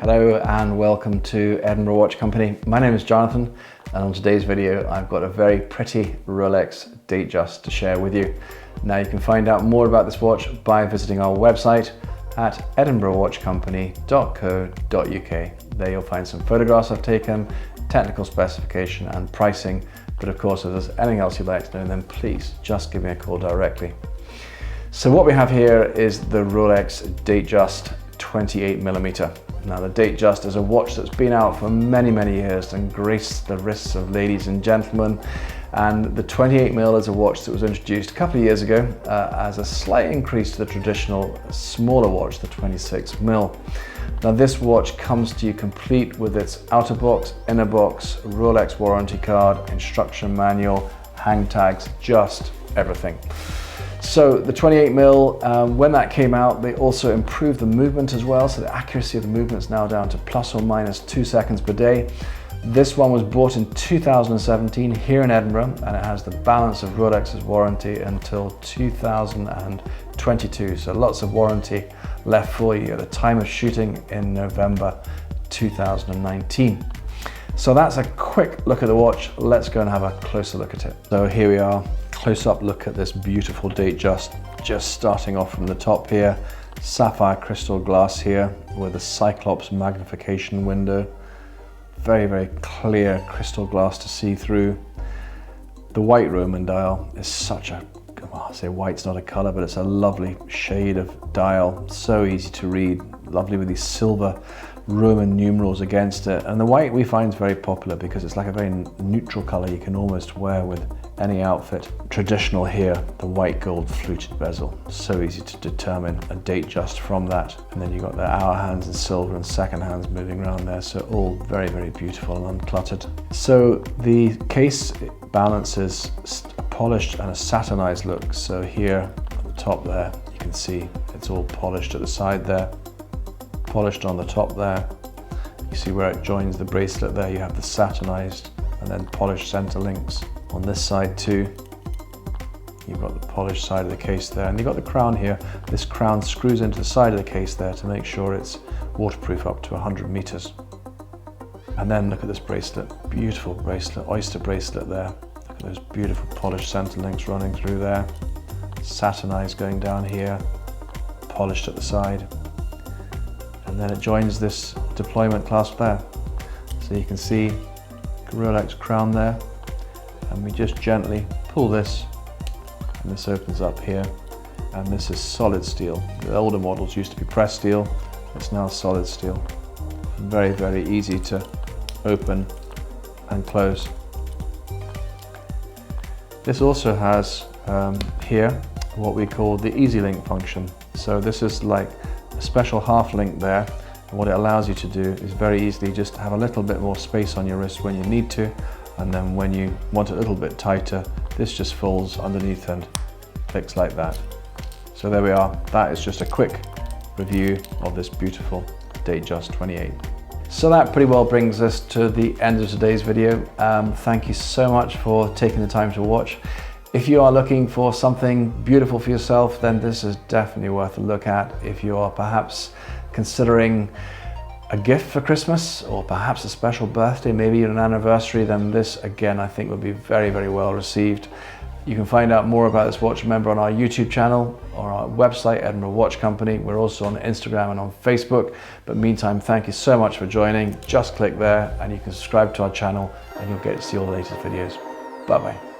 Hello and welcome to Edinburgh Watch Company. My name is Jonathan, and on today's video I've got a very pretty Rolex Datejust to share with you. Now you can find out more about this watch by visiting our website at edinburghwatchcompany.co.uk. There you'll find some photographs I've taken, technical specification and pricing, but of course if there's anything else you'd like to know, then please just give me a call directly. So what we have here is the Rolex Datejust 28mm. Now the Datejust is a watch that's been out for many years and graced the wrists of ladies and gentlemen, and the 28mm is a watch that was introduced a couple of years ago as a slight increase to the traditional smaller watch, the 26mm. Now this watch comes to you complete with its outer box, inner box, Rolex warranty card, instruction manual, hang tags, just everything. So the 28mm, when that came out, they also improved the movement as well. So the accuracy of the movement is now down to plus or minus 2 seconds per day. This one was bought in 2017 here in Edinburgh, and it has the balance of Rolex's warranty until 2022. So lots of warranty left for you at the time of shooting in November 2019. So that's a quick look at the watch. Let's go and have a closer look at it. So here we are. Close-up look at this beautiful Datejust, just starting off from the top here. Sapphire crystal glass here with a Cyclops magnification window. Very clear crystal glass to see through. The white Roman dial is such a, well, I say white's not a color, but it's a lovely shade of dial. So easy to read, lovely with these silver Roman numerals against it. And the white we find is very popular because it's like a very neutral color you can almost wear with any outfit. Traditional here, the white gold fluted bezel. So easy to determine a Datejust from that. And then you've got the hour hands in silver and second hands moving around there. So all very beautiful and uncluttered. So the case balances a polished and a satinized look. So here at the top there, you can see it's all polished at the side there, polished on the top there. You see where it joins the bracelet there, you have the satinized and then polished center links. On this side too, you've got the polished side of the case there, and you've got the crown here. This crown screws into the side of the case there to make sure it's waterproof up to 100 meters. And then look at this bracelet, beautiful bracelet, oyster bracelet there. Look at those beautiful polished center links running through there. Satinized going down here, polished at the side. And then it joins this deployment clasp there. So you can see Rolex crown there. And we just gently pull this, and this opens up here, and this is solid steel. The older models used to be pressed steel, it's now solid steel. Very easy to open and close. This also has here what we call the easy link function. So this is like a special half link there, and what it allows you to do is very easily just have a little bit more space on your wrist when you need to. And then when you want it a little bit tighter, this just folds underneath and clicks like that. So there we are. That is just a quick review of this beautiful Datejust 28. So that pretty well brings us to the end of today's video. Thank you so much for taking the time to watch. If you are looking for something beautiful for yourself, then this is definitely worth a look at. If you are perhaps considering a gift for Christmas, or perhaps a special birthday, maybe an anniversary, then this again I think would be very well received. You can find out more about this watch, remember, on our YouTube channel or our website, Edinburgh Watch Company. We're also on Instagram and on Facebook. But meantime, thank you so much for joining. Just click there and you can subscribe to our channel and you'll get to see all the latest videos. Bye bye.